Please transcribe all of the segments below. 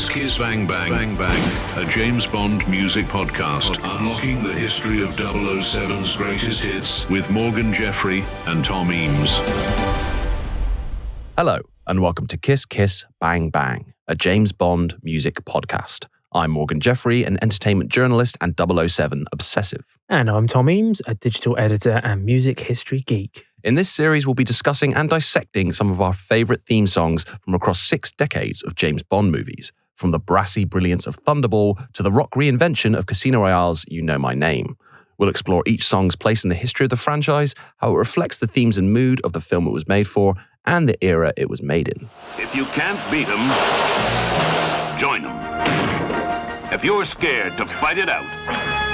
Kiss Kiss Bang Bang Bang Bang, a James Bond music podcast unlocking the history of 007's greatest hits with Morgan Jeffrey and Tom Eames. Hello, and welcome to Kiss Kiss Bang Bang, a James Bond music podcast. I'm Morgan Jeffrey, an entertainment journalist and 007 obsessive. And I'm Tom Eames, a digital editor and music history geek. In this series, we'll be discussing and dissecting some of our favourite theme songs from across 6 decades of James Bond movies, from the brassy brilliance of Thunderball to the rock reinvention of Casino Royale's You Know My Name. We'll explore each song's place in the history of the franchise, how it reflects the themes and mood of the film it was made for, and the era it was made in. If you can't beat them, join them. If you're scared to fight it out,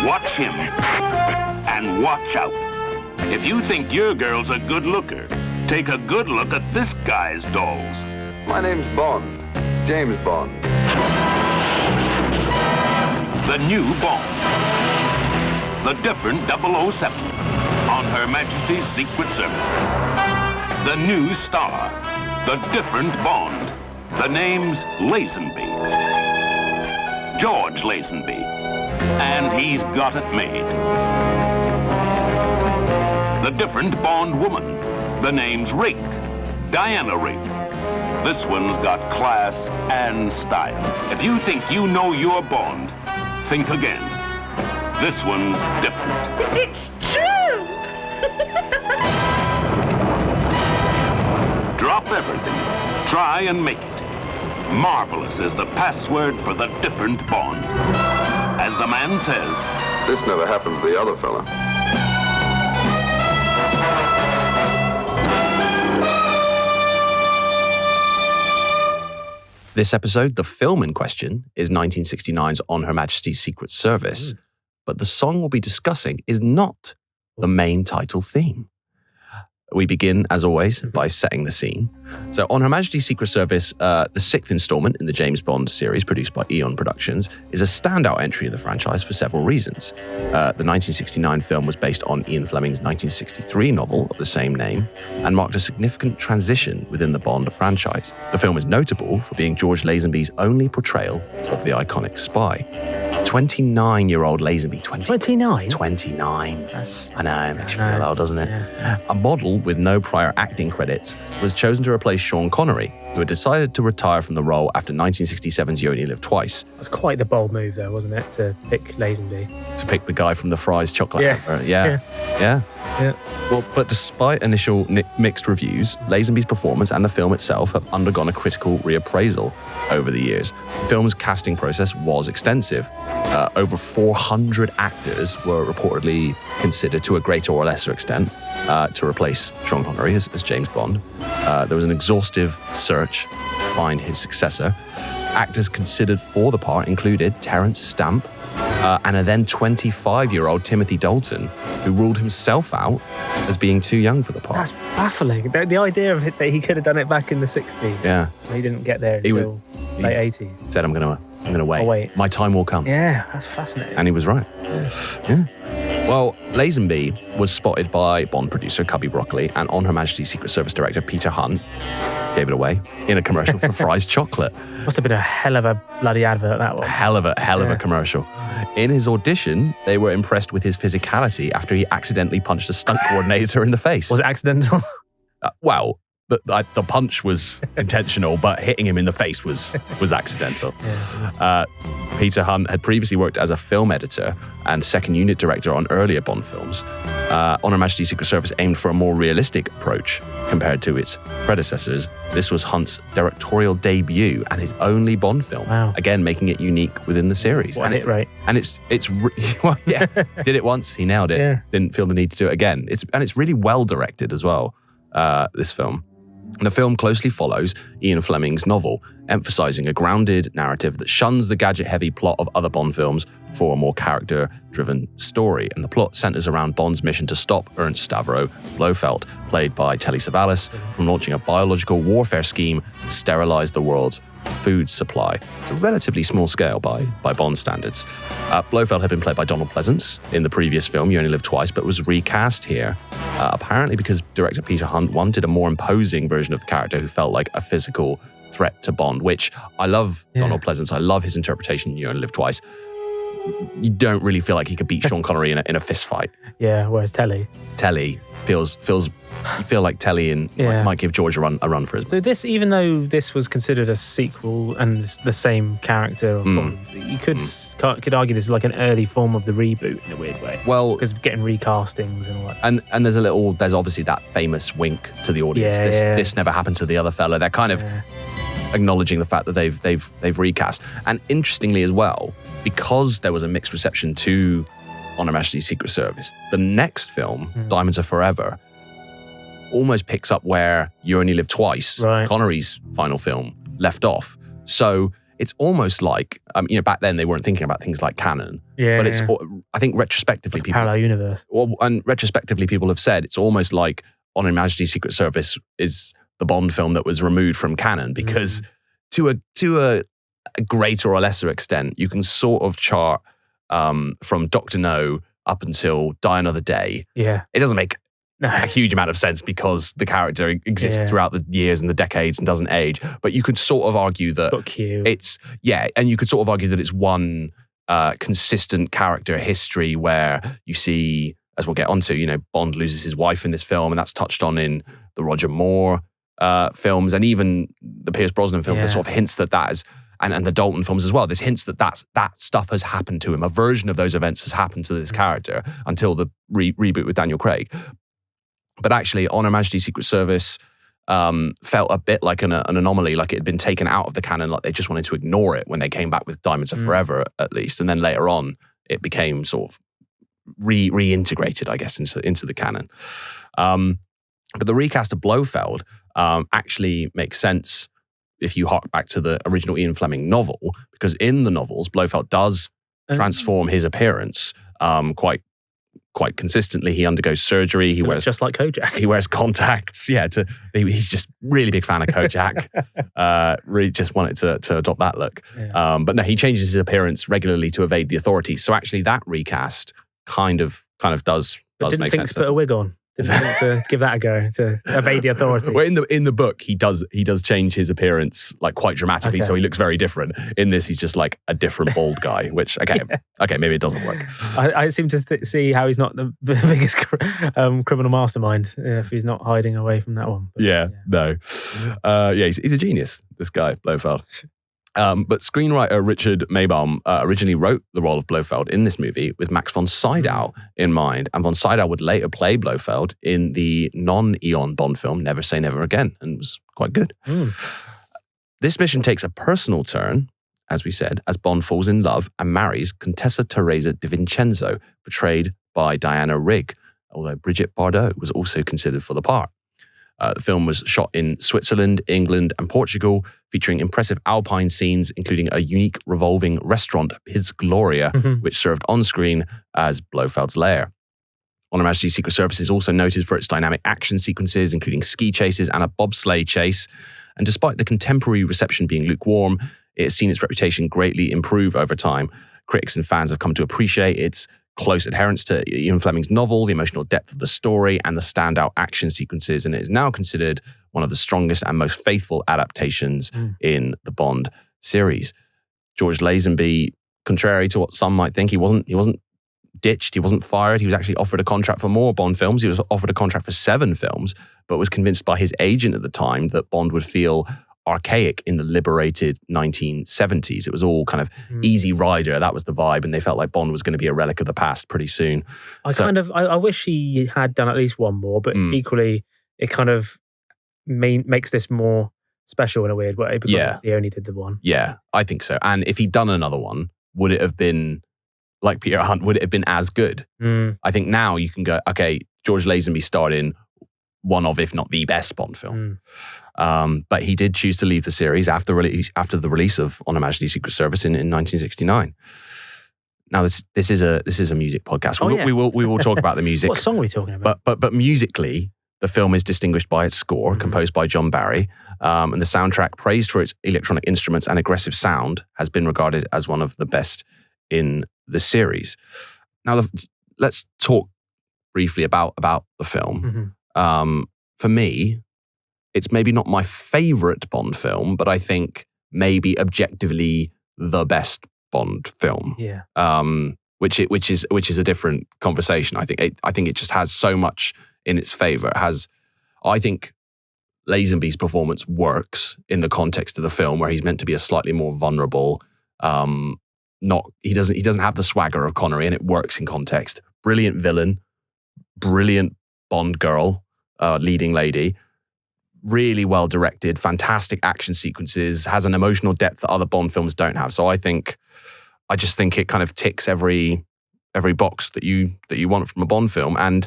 watch him and watch out. If you think your girl's a good looker, take a good look at this guy's dolls. My name's Bond. James Bond. The new Bond. The different 007 on Her Majesty's Secret Service. The new star. The different Bond. The name's Lazenby. George Lazenby. And he's got it made. The different Bond woman. The name's Rigg. Diana Rigg. This one's got class and style. If you think you know your Bond, think again. This one's different. It's true! Drop everything. Try and make it. Marvelous is the password for the different Bond. As the man says, this never happened to the other fella. This episode, the film in question, is 1969's On Her Majesty's Secret Service, but the song we'll be discussing is not the main title theme. We begin, as always, by setting the scene. So, On Her Majesty's Secret Service, the 6th installment in the James Bond series, produced by Eon Productions, is a standout entry of the franchise for several reasons. The 1969 film was based on Ian Fleming's 1963 novel of the same name and marked a significant transition within the Bond franchise. The film is notable for being George Lazenby's only portrayal of the iconic spy. 29-year-old Lazenby. 29? 29. I know, it makes you I know. feel old, doesn't it? Yeah. A model with no prior acting credits was chosen to replace Sean Connery, who had decided to retire from the role after 1967's You Only Live Twice. It was quite the bold move, though, wasn't it, to pick Lazenby? To pick the guy from the Fry's chocolate Yeah. advert. Yeah. Well, but despite initial mixed reviews, Lazenby's performance and the film itself have undergone a critical reappraisal over the years. The film's casting process was extensive. Over 400 actors were reportedly considered, to a greater or lesser extent, to replace Sean Connery as James Bond. There was an exhaustive search to find his successor. Actors considered for the part included Terence Stamp, and a then 25-year-old Timothy Dalton, who ruled himself out as being too young for the part. That's baffling. The idea of it that he could have done it back in the 60s. Yeah. He didn't get there until late 80s. Said, I'm gonna wait. I'll wait. My time will come. Yeah, that's fascinating. And he was right. Yeah. Well, Lazenby was spotted by Bond producer Cubby Broccoli and On Her Majesty's Secret Service director Peter Hunt, gave it away, in a commercial for Fry's Chocolate. Must have been a hell of a bloody advert, that one. Hell of a commercial. In his audition, they were impressed with his physicality after he accidentally punched a stunt coordinator in the face. Was it accidental? Well, the punch was intentional, but hitting him in the face was accidental. Yeah. Peter Hunt had previously worked as a film editor and second unit director on earlier Bond films. On Her Majesty's Secret Service aimed for a more realistic approach compared to its predecessors. This was Hunt's directorial debut and his only Bond film. Wow. Again, making it unique within the series. What a hit rate. And it's well, yeah, did it once, he nailed it. Yeah. Didn't feel the need to do it again. It's really well directed as well, this film. The film closely follows Ian Fleming's novel, emphasizing a grounded narrative that shuns the gadget-heavy plot of other Bond films for a more character-driven story. And the plot centers around Bond's mission to stop Ernst Stavro Blofeld, played by Telly Savalas, from launching a biological warfare scheme to sterilize the world's food supply. It's a relatively small scale by Bond standards. Blofeld had been played by Donald Pleasance in the previous film, You Only Live Twice, but was recast here, apparently because director Peter Hunt wanted a more imposing version of the character who felt like a physical threat to Bond, which I love Donald Pleasance. I love his interpretation in You Only Live Twice. You don't really feel like he could beat Sean Connery in a fist fight. Yeah, whereas Telly feels you feel like Telly might give George a run for his. So this, even though this was considered a sequel and the same character of Bond, you could argue this is like an early form of the reboot in a weird way. Well, because getting recastings and all that. And there's obviously that famous wink to the audience. This never happened to the other fella. They're kind of acknowledging the fact that they've recast. And interestingly as well, because there was a mixed reception to On Her Majesty's Secret Service, the next film, Diamonds Are Forever, almost picks up where You Only Live Twice, Connery's final film, left off. So it's almost like, back then they weren't thinking about things like canon, but it's, I think retrospectively, like parallel universe. And retrospectively, people have said it's almost like On Her Majesty's Secret Service is the Bond film that was removed from canon, because to a greater or lesser extent, you can sort of chart from Dr. No up until Die Another Day. Yeah, it doesn't make a huge amount of sense because the character exists throughout the years and the decades and doesn't age. But you could sort of argue that and you could sort of argue that it's one consistent character history where you see, as we'll get onto, Bond loses his wife in this film, and that's touched on in the Roger Moore films and even the Pierce Brosnan films. There's sort of hints that is, and the Dalton films as well. There's hints that stuff has happened to him. A version of those events has happened to this character until the reboot with Daniel Craig. But actually, On Her Majesty's Secret Service felt a bit like an anomaly, like it had been taken out of the canon, like they just wanted to ignore it when they came back with Diamonds Are Forever, at least. And then later on, it became sort of reintegrated, I guess, into the canon. But the recast of Blofeld actually makes sense if you hark back to the original Ian Fleming novel, because in the novels, Blofeld does transform his appearance quite consistently. He undergoes surgery. He wears just like Kojak. He wears contacts. Yeah, he's just really big fan of Kojak. Really just wanted to adopt that look. Yeah. But no, he changes his appearance regularly to evade the authorities. So actually, that recast kind of does make sense. Didn't think to put a wig on. Didn't think to give that a go to evade the authorities. Well, in the book, he does change his appearance like quite dramatically, so he looks very different. In this, he's just like a different bald guy, which okay, maybe it doesn't work. I seem to see how he's not the biggest criminal mastermind if he's not hiding away from that one. But, he's a genius, this guy, Blofeld. But screenwriter Richard Maybaum originally wrote the role of Blofeld in this movie with Max von Sydow in mind, and von Sydow would later play Blofeld in the non-Eon Bond film Never Say Never Again, and was quite good. This mission takes a personal turn, as we said, as Bond falls in love and marries Contessa Teresa de Vincenzo, portrayed by Diana Rigg, although Brigitte Bardot was also considered for the part. The film was shot in Switzerland, England, and Portugal, featuring impressive alpine scenes, including a unique revolving restaurant, His Gloria, which served on screen as Blofeld's lair. On Her Majesty's Secret Service is also noted for its dynamic action sequences, including ski chases and a bobsleigh chase. And despite the contemporary reception being lukewarm, it has seen its reputation greatly improve over time. Critics and fans have come to appreciate its close adherence to Ian Fleming's novel, the emotional depth of the story, and the standout action sequences, and it is now considered one of the strongest and most faithful adaptations in the Bond series. George Lazenby, contrary to what some might think, he wasn't ditched, he wasn't fired. He was actually offered a contract for more Bond films. He was offered a contract for 7 films, but was convinced by his agent at the time that Bond would feel archaic in the liberated 1970s. It was all kind of easy rider. That was the vibe, and they felt like Bond was going to be a relic of the past pretty soon. I wish he had done at least one more, but equally, it kind of makes this more special in a weird way because he only did the one. Yeah, I think so. And if he'd done another one, would it have been like Peter Hunt? Would it have been as good? I think now you can go, okay, George Lazenby starred in one of, if not the best Bond film. But he did choose to leave the series after the release of On Her Majesty's Secret Service in 1969. Now this is a music podcast. We will talk about the music. What song are we talking about? But musically, the film is distinguished by its score, composed by John Barry, and the soundtrack, praised for its electronic instruments and aggressive sound, has been regarded as one of the best in the series. Now let's talk briefly about the film. For me, it's maybe not my favourite Bond film, but I think maybe objectively the best Bond film. Yeah. Which is a different conversation. I think it just has so much in its favour. I think Lazenby's performance works in the context of the film, where he's meant to be a slightly more vulnerable. He doesn't have the swagger of Connery, and it works in context. Brilliant villain, brilliant Bond girl, leading lady. Really well directed, fantastic action sequences, has an emotional depth that other Bond films don't have. So I just think it kind of ticks every box that you want from a Bond film, and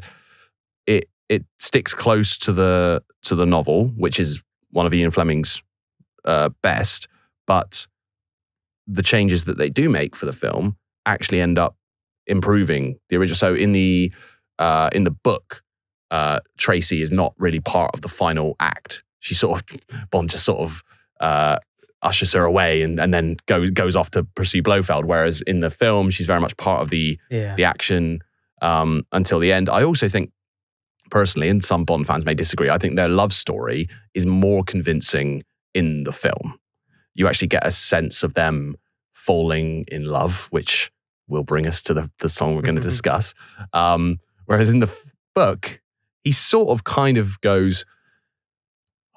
it sticks close to the novel, which is one of Ian Fleming's best. But the changes that they do make for the film actually end up improving the original. So in the book, Tracy is not really part of the final act. Bond just sort of ushers her away and then goes off to pursue Blofeld. Whereas in the film, she's very much part of the action until the end. I also think, personally, and some Bond fans may disagree, I think their love story is more convincing in the film. You actually get a sense of them falling in love, which will bring us to the song we're going to discuss. Whereas in the book, he sort of kind of goes,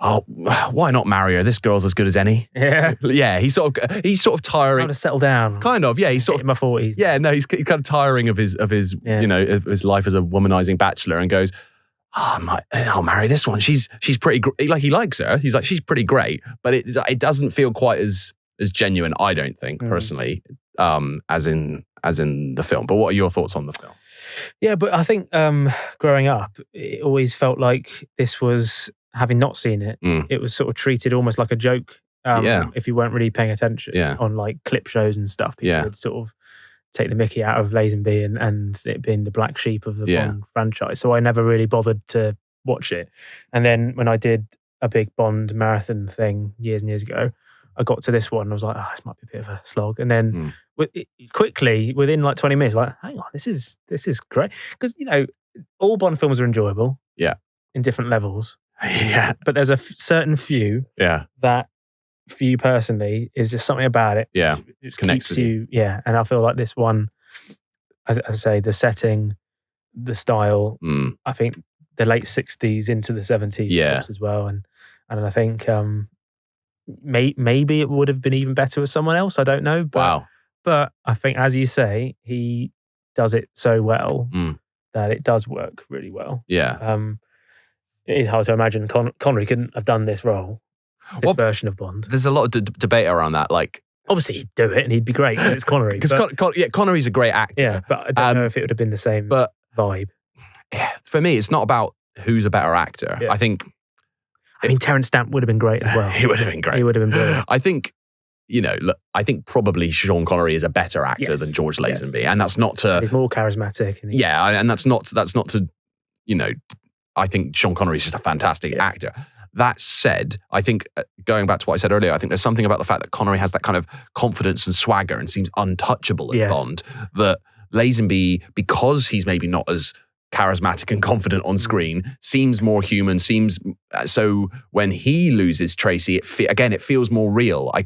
oh, why not marry her? This girl's as good as any. Yeah. Yeah, he's sort of tiring. Trying to settle down. Kind of, yeah. He's sort of in my 40s. Yeah, no, he's kind of tiring of his of his life as a womanizing bachelor, and goes, I'll marry this one. She's pretty like, he likes her. He's like, she's pretty great, but it doesn't feel quite as genuine, I don't think, personally, as in the film. But what are your thoughts on the film? Yeah, but I think growing up, it always felt like this was, having not seen it, it was sort of treated almost like a joke. If you weren't really paying attention on like clip shows and stuff, people would sort of take the mickey out of Lazenby and it being the black sheep of the Bond franchise. So I never really bothered to watch it. And then when I did a big Bond marathon thing years and years ago, I got to this one and I was like, this might be a bit of a slog. And then quickly, within like 20 minutes, like, hang on, this is great. Because, all Bond films are enjoyable in different levels. Yeah. But there's a certain few that, for you personally, is just something about it. Yeah. It Connects keeps with you. Yeah. And I feel like this one, as I say, the setting, the style, I think the late 60s into the 70s helps as well. And I think maybe it would have been even better with someone else. I don't know. But, but I think, as you say, he does it so well that it does work really well. Yeah. It is hard to imagine Connery couldn't have done this role. This version of Bond. There's a lot of debate around that. Like, obviously, he'd do it and he'd be great. It's Connery. Because Connery's a great actor. Yeah, but I don't know if it would have been the same vibe. Yeah, for me, it's not about who's a better actor. Yeah. I think... Terence Stamp would have been great as well. He would have been great. He would have been brilliant. I think, I think probably Sean Connery is a better actor than George Lazenby. And that's not to... He's more charismatic. And that's not to, I think Sean Connery is just a fantastic actor. That said, I think, going back to what I said earlier, I think there's something about the fact that Connery has that kind of confidence and swagger and seems untouchable as Bond, that Lazenby, because he's maybe not as charismatic and confident on screen, seems more human, so when he loses Tracy, it feels more real. I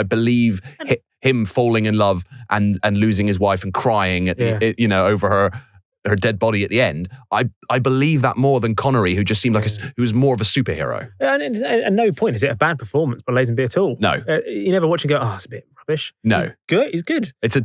believe him falling in love and losing his wife and crying at over her dead body at the end. I believe that more than Connery, who just seemed like who was more of a superhero. And at no point is it a bad performance by Lazenby at all. No, you never watch and go, it's a bit rubbish. No, He's good. It's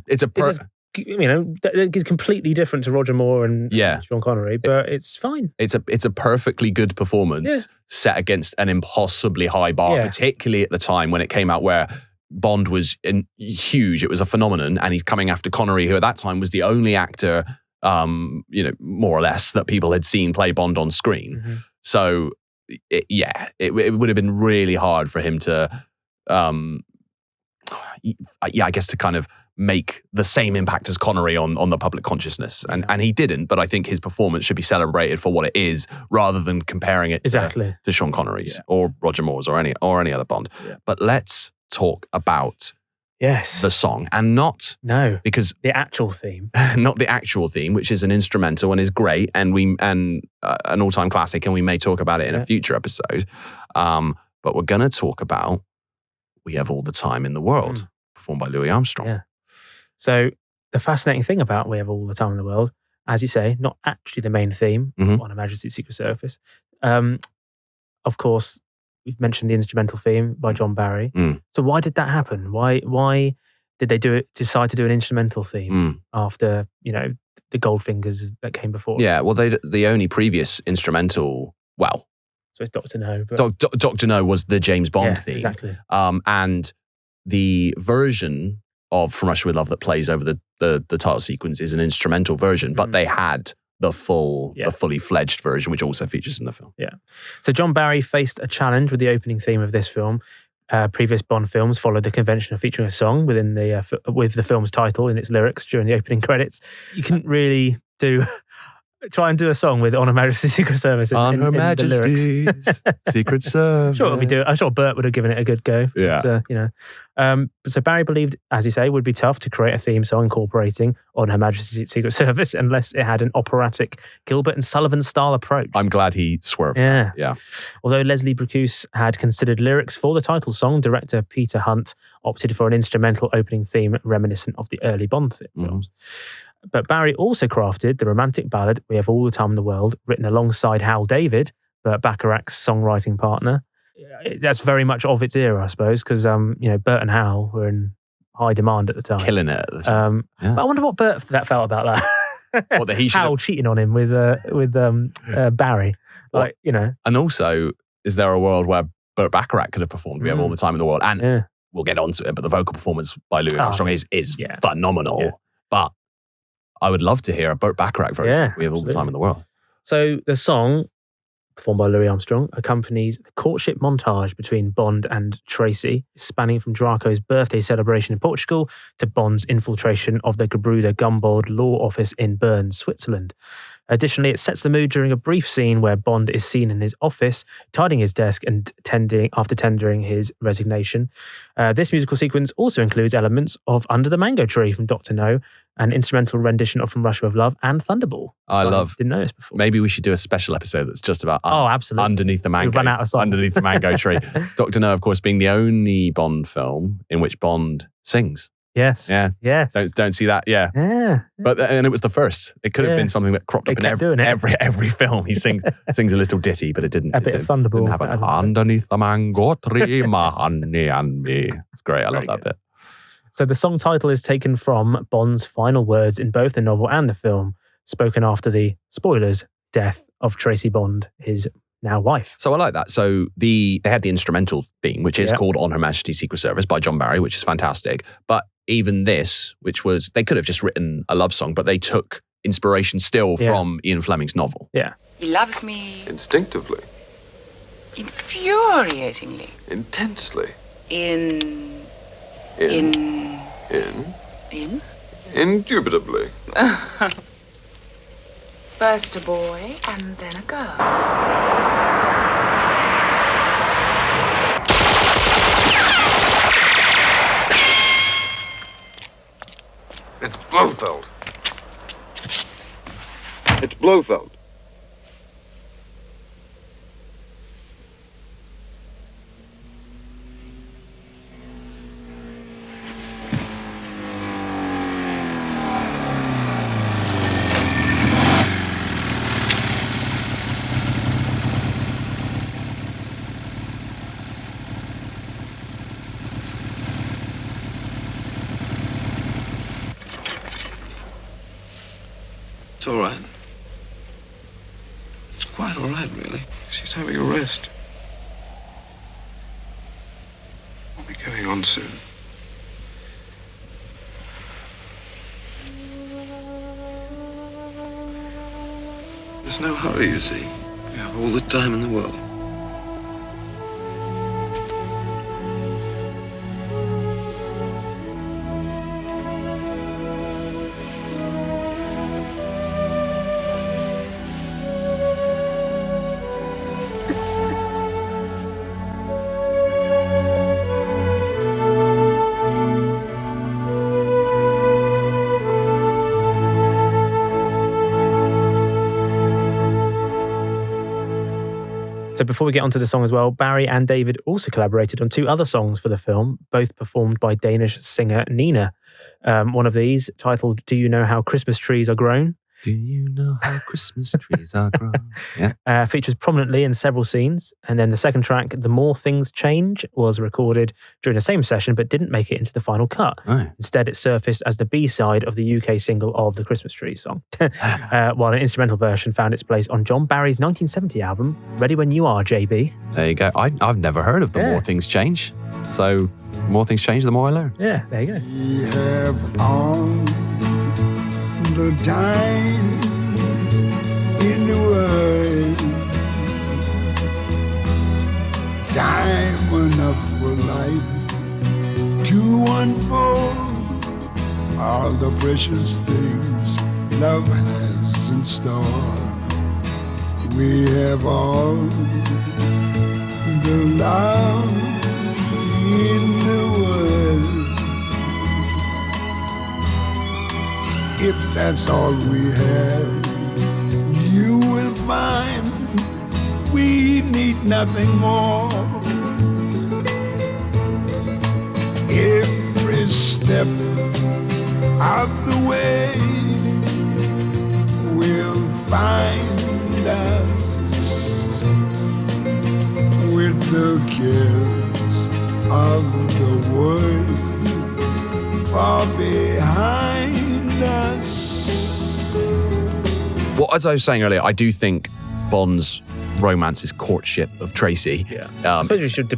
completely different to Roger Moore and Sean Connery, but it's fine. It's a perfectly good performance set against an impossibly high bar, particularly at the time when it came out, where Bond was huge. It was a phenomenon, and he's coming after Connery, who at that time was the only actor, more or less, that people had seen play Bond on screen. Mm-hmm. So, it would have been really hard for him to, I guess, to kind of make the same impact as Connery on the public consciousness. And he didn't, but I think his performance should be celebrated for what it is, rather than comparing it to Sean Connery's or Roger Moore's or any other Bond. Yeah. But let's talk about Yes. the song, and not because the actual theme, not the actual theme, which is an instrumental and is great, and an all-time classic, and we may talk about it in a future episode. But we're going to talk about "We Have All the Time in the World," performed by Louis Armstrong. Yeah. So the fascinating thing about "We Have All the Time in the World," as you say, not actually the main theme on Her Majesty's Secret Service. Of course, we've mentioned the instrumental theme by John Barry. So why did that happen? Why did they decide to do an instrumental theme after, the Goldfingers that came before? Yeah, well, the only previous instrumental, so it's Dr. No. But Dr. No was the James Bond theme. Exactly. And the version of From Russia With Love that plays over the title sequence is an instrumental version, but they had the fully fledged version, which also features in the film. Yeah. So John Barry faced a challenge with the opening theme of this film. Previous Bond films followed the convention of featuring a song within with the film's title in its lyrics during the opening credits. You couldn't really try and do a song with "On Her Majesty's Secret Service" on Her Majesty's Secret Service. I'm sure Bert would have given it a good go. Yeah. So Barry believed, as you say, it would be tough to create a theme song incorporating "On Her Majesty's Secret Service" unless it had an operatic Gilbert and Sullivan style approach. I'm glad he swerved. Yeah. Although Leslie Bricusse had considered lyrics for the title song, director Peter Hunt opted for an instrumental opening theme reminiscent of the early Bond films. But Barry also crafted the romantic ballad "We Have All the Time in the World," written alongside Hal David, Burt Bacharach's songwriting partner. That's very much of its era, I suppose, because Burt and Hal were in high demand at the time, killing it at the time. But I wonder what Burt felt about that. What, that he should Hal cheating on him with Barry, And also, is there a world where Burt Bacharach could have performed "We Have All the Time in the World"? And we'll get onto it, but the vocal performance by Louis Armstrong is phenomenal. Yeah. But I would love to hear a Burt Bacharach version. "We Have All the Time in the World." So the song, performed by Louis Armstrong, accompanies the courtship montage between Bond and Tracy, spanning from Draco's birthday celebration in Portugal to Bond's infiltration of the Gebruder Gumbold law office in Bern, Switzerland. Additionally, it sets the mood during a brief scene where Bond is seen in his office, tidying his desk and tendering his resignation. This musical sequence also includes elements of Under the Mango Tree from Dr. No, an instrumental rendition of From Russia With Love, and Thunderball. I didn't know this before. Maybe we should do a special episode that's just about absolutely. Underneath the Mango. We've run out of songs. Underneath the Mango Tree. Dr. No, of course, being the only Bond film in which Bond sings. Yes. Yeah. Yes. Don't see that. Yeah. But and it was the first. It could have been something that cropped up in every film. He sings a little ditty, but it didn't. Bit of Thunderball. Didn't have an underneath the mango tree, my honey and me. It's great. I love that bit. So the song title is taken from Bond's final words in both the novel and the film, spoken after the spoilers death of Tracy Bond, his now wife. So I like that. So they had the instrumental theme, which is called "On Her Majesty's Secret Service" by John Barry, which is fantastic. But even this, which was, they could have just written a love song, but they took inspiration still from Ian Fleming's novel. Yeah. He loves me. Instinctively. Infuriatingly. Intensely. Indubitably. First a boy and then a girl. It's Blofeld. It's Blofeld. It's all right. It's quite all right, really. She's having a rest. We'll be going on soon. There's no hurry, you see. We have all the time in the world. So before we get onto the song as well, Barry and David also collaborated on 2 other songs for the film, both performed by Danish singer Nina. One of these, titled Do You Know How Christmas Trees Are Grown? Do you know how Christmas trees are grown? Yeah. Features prominently in several scenes. And then the second track, The More Things Change, was recorded during the same session but didn't make it into the final cut. Oh. Instead, it surfaced as the B-side of the UK single of the Christmas Tree song, while an instrumental version found its place on John Barry's 1970 album, Ready When You Are, JB. There you go. I've never heard of The More Things Change. So, the more things change, the more I learn. Yeah, there you go. We have all the time in the world, time enough for life to unfold all the precious things love has in store. We have all the love in the world. If that's all we have, you will find we need nothing more. Every step of the way will find us with the cares of the world far behind us. Well, as I was saying earlier, I do think Bond's romance is courtship of Tracy. Yeah. I suppose we should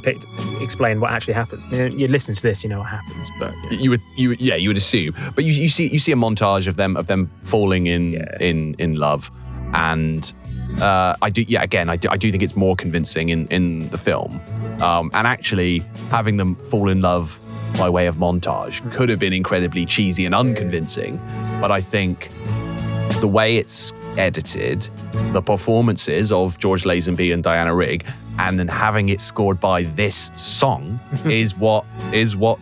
explain what actually happens. You listen to this, you know what happens, but you would assume. But you see a montage of them falling in love, and I do think it's more convincing in the film, and actually having them fall in love by way of montage could have been incredibly cheesy and unconvincing. But I think the way it's edited, the performances of George Lazenby and Diana Rigg, and then having it scored by this song is what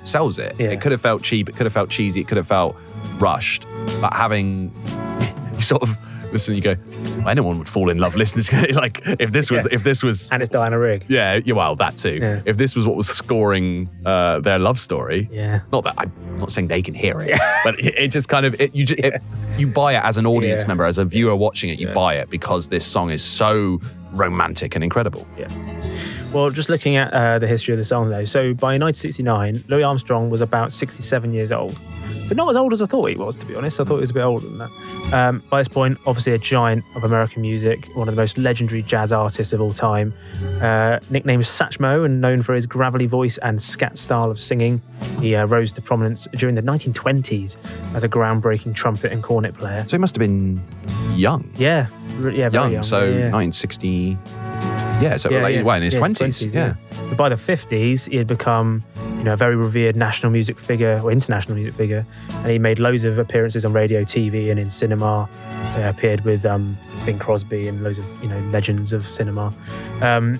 sells it. Yeah. It could have felt cheap, it could have felt cheesy, it could have felt rushed. But having you sort of listen, you go, anyone would fall in love listening to it. Like if this was and it's Diana Rigg. Yeah, well, that too. Yeah. If this was what was scoring their love story, not that I'm not saying they can hear it, but it just kind of you buy it as an audience member, as a viewer watching it, you buy it because this song is so romantic and incredible. Yeah. Well, just looking at the history of the song though, so by 1969, Louis Armstrong was about 67 years old. So not as old as I thought he was, to be honest. I thought he was a bit older than that. By this point, obviously a giant of American music, one of the most legendary jazz artists of all time. Nicknamed Satchmo and known for his gravelly voice and scat style of singing, he rose to prominence during the 1920s as a groundbreaking trumpet and cornet player. So he must have been young. Yeah, very young. So 1960... Yeah, so in his 20s. Yeah. But by the 50s, he had become, a very revered national music figure or international music figure, and he made loads of appearances on radio, TV, and in cinema. Appeared with Bing Crosby and loads of legends of cinema. And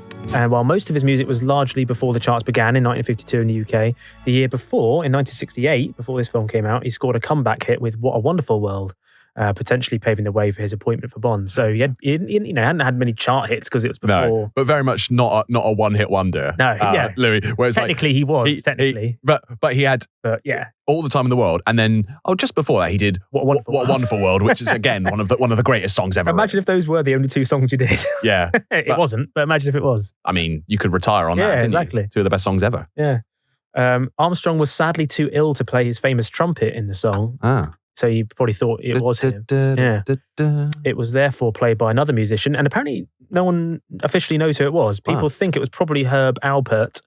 while most of his music was largely before the charts began in 1952 in the UK, the year before, in 1968, before this film came out, he scored a comeback hit with "What a Wonderful World." Potentially paving the way for his appointment for Bond. So he hadn't had many chart hits because it was before. No, but very much not a one-hit wonder. No, Louis. Whereas technically he was. But he had all the time in the world, and then just before that he did What a Wonderful World, which is again one of the greatest songs ever. Imagine if those were the only 2 songs you did. Yeah, it wasn't. But imagine if it was. I mean, you could retire on that. Yeah, exactly. 2 of the best songs ever. Yeah. Armstrong was sadly too ill to play his famous trumpet in the song. So you probably thought it was him. Yeah. It was therefore played by another musician, and apparently no one officially knows who it was. People think it was probably Herb Alpert,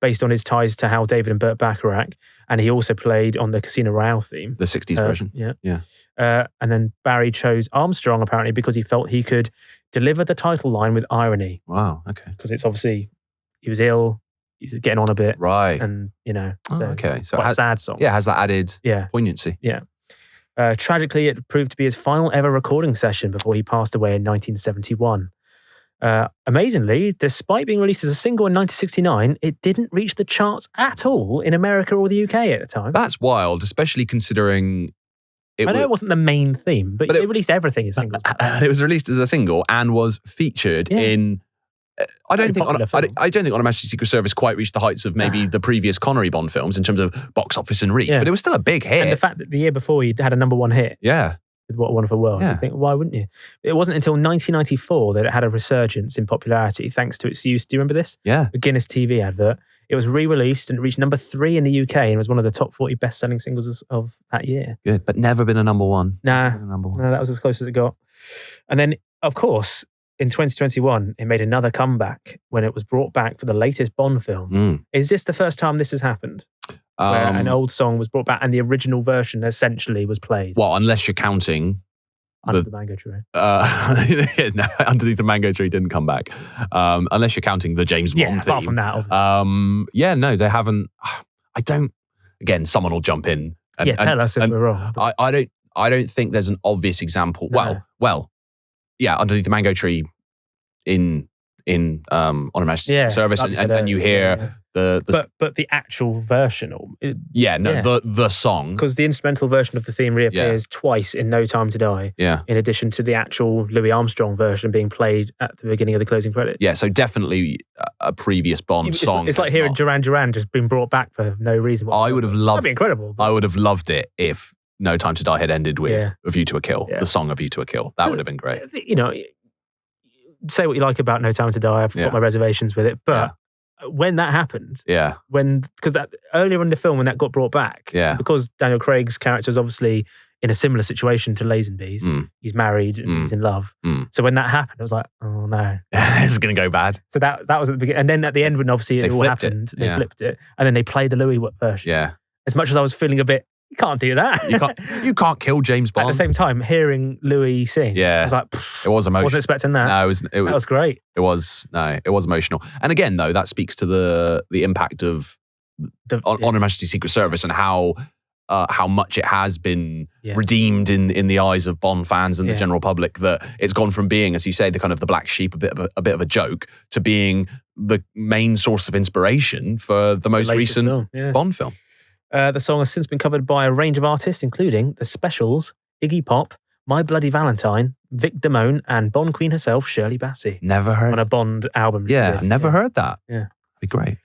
based on his ties to Hal David and Burt Bacharach, and he also played on the Casino Royale theme. The 60s version. Yeah. And then Barry chose Armstrong, apparently, because he felt he could deliver the title line with irony. Wow, okay. Because it's obviously, he was ill, he's getting on a bit. Right. And, okay. So quite a sad song. Yeah, has that added poignancy. Yeah. Tragically, it proved to be his final ever recording session before he passed away in 1971. Amazingly, despite being released as a single in 1969, it didn't reach the charts at all in America or the UK at the time. That's wild, especially considering... I know it wasn't the main theme, but they released everything as singles. It was released as a single and was featured in I don't think On Her Majesty's Secret Service quite reached the heights of maybe the previous Connery Bond films in terms of box office and reach, but it was still a big hit. And the fact that the year before he had a #1 hit. Yeah. With What a Wonderful World. You think, why wouldn't you? It wasn't until 1994 that it had a resurgence in popularity thanks to its use. Do you remember this? Yeah. The Guinness TV advert. It was re-released and reached #3 in the UK and was one of the top 40 best-selling singles of that year. Good, but never been a #1. Nah, that was as close as it got. And then, of course, in 2021, it made another comeback when it was brought back for the latest Bond film. Is this the first time this has happened? Where an old song was brought back and the original version essentially was played? Well, unless you're counting... Under the Mango Tree. No, Underneath the Mango Tree didn't come back. Unless you're counting the James Bond theme. Apart from that, obviously. No, they haven't... I don't... Again, someone will jump in. Tell us if we're wrong. I don't think there's an obvious example. No. Well, Underneath the Mango Tree in On Her Majesty's Service, and you hear the but the actual version, the song, because the instrumental version of the theme reappears twice in No Time to Die. Yeah, in addition to the actual Louis Armstrong version being played at the beginning of the closing credits. Yeah, so definitely a previous Bond song. It's like hearing Duran Duran just being brought back for no reason. I would have loved. That'd be incredible. I would have loved it if No Time to Die had ended with A View to a Kill, the song A View to a Kill. That would have been great. Say what you like about No Time to Die. I've got my reservations with it, but when that happened, because earlier in the film when that got brought back, because Daniel Craig's character was obviously in a similar situation to Lazenby's. He's married and he's in love. So when that happened, I was like, oh no, this is going to go bad. So that was at the beginning, and then at the end when obviously it all happened, they flipped it, and then they played the Louis version. Yeah. As much as I was feeling a bit, you can't do that. You can't kill James Bond. At the same time, hearing Louis sing, I was like, it was emotional. Wasn't expecting that. No, that was great. It was emotional. And again, though, that speaks to the impact of On Her Majesty's Secret Service and how much it has been redeemed in the eyes of Bond fans and the general public. That it's gone from being, as you say, the kind of the black sheep, a bit of a joke, to being the main source of inspiration for the most recent Bond film. The song has since been covered by a range of artists, including The Specials, Iggy Pop, My Bloody Valentine, Vic Damone, and Bond Queen herself, Shirley Bassey. Never heard. On a Bond album. Yeah, never heard that. Yeah. That'd be great.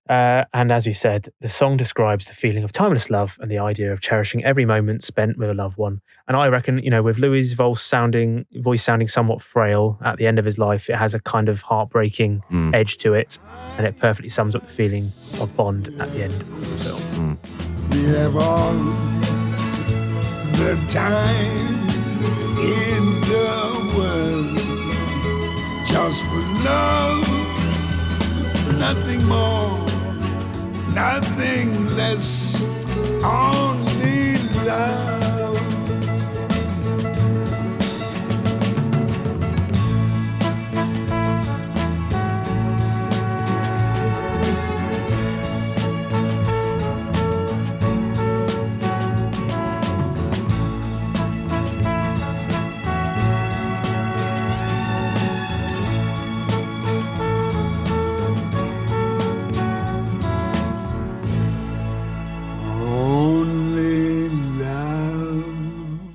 And as we said, the song describes the feeling of timeless love and the idea of cherishing every moment spent with a loved one. And I reckon, with Louis' voice sounding somewhat frail at the end of his life, it has a kind of heartbreaking edge to it, and it perfectly sums up the feeling of Bond at the end of the film. We have all the time in the world just for love, nothing more, nothing less, only love.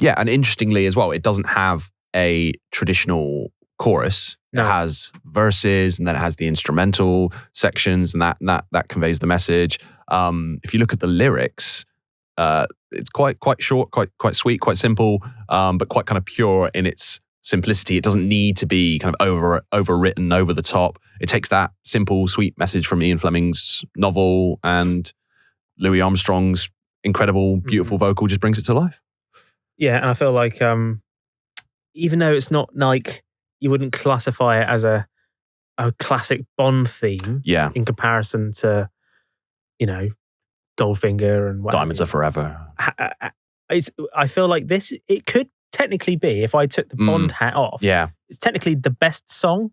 Yeah, and interestingly as well, it doesn't have a traditional chorus. No. It has verses, and then it has the instrumental sections, and that conveys the message. If you look at the lyrics, it's quite short, quite sweet, quite simple, but quite kind of pure in its simplicity. It doesn't need to be kind of overwritten, over the top. It takes that simple, sweet message from Ian Fleming's novel, and Louis Armstrong's incredible, beautiful vocal just brings it to life. Yeah, and I feel like even though it's not like you wouldn't classify it as a classic Bond theme in comparison to, Goldfinger and Diamonds Are Forever. I feel like it could technically be, if I took the Bond hat off, it's technically the best song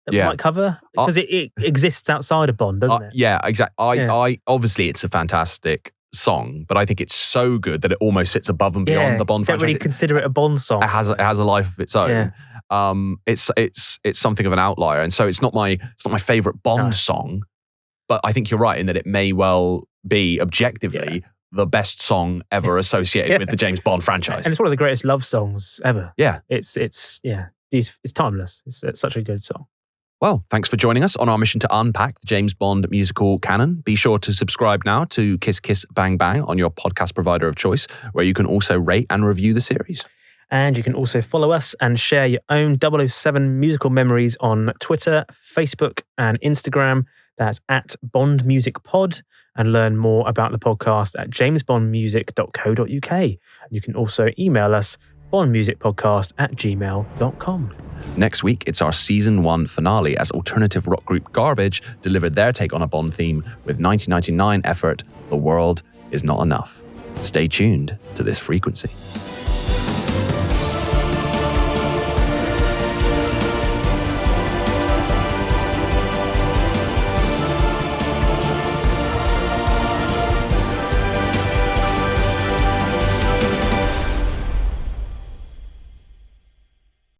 that we might cover, because it exists outside of Bond, doesn't it? Yeah, exactly. I obviously it's a fantastic song, but I think it's so good that it almost sits above and beyond the Bond franchise. Don't really consider it a Bond song. It has a life of its own. It's something of an outlier, and so it's not my favorite Bond song, but I think you're right in that it may well be objectively the best song ever associated with the James Bond franchise, and it's one of the greatest love songs ever. Yeah, it's timeless. It's such a good song. Well, thanks for joining us on our mission to unpack the James Bond musical canon. Be sure to subscribe now to Kiss Kiss Bang Bang on your podcast provider of choice, where you can also rate and review the series. And you can also follow us and share your own 007 musical memories on Twitter, Facebook, and Instagram. That's at Bond Music Pod, and learn more about the podcast at jamesbondmusic.co.uk. You can also email us bondmusicpodcast@gmail.com. Next week, it's our Season 1 finale as alternative rock group Garbage delivered their take on a Bond theme with 1999 effort, The World Is Not Enough. Stay tuned to this frequency.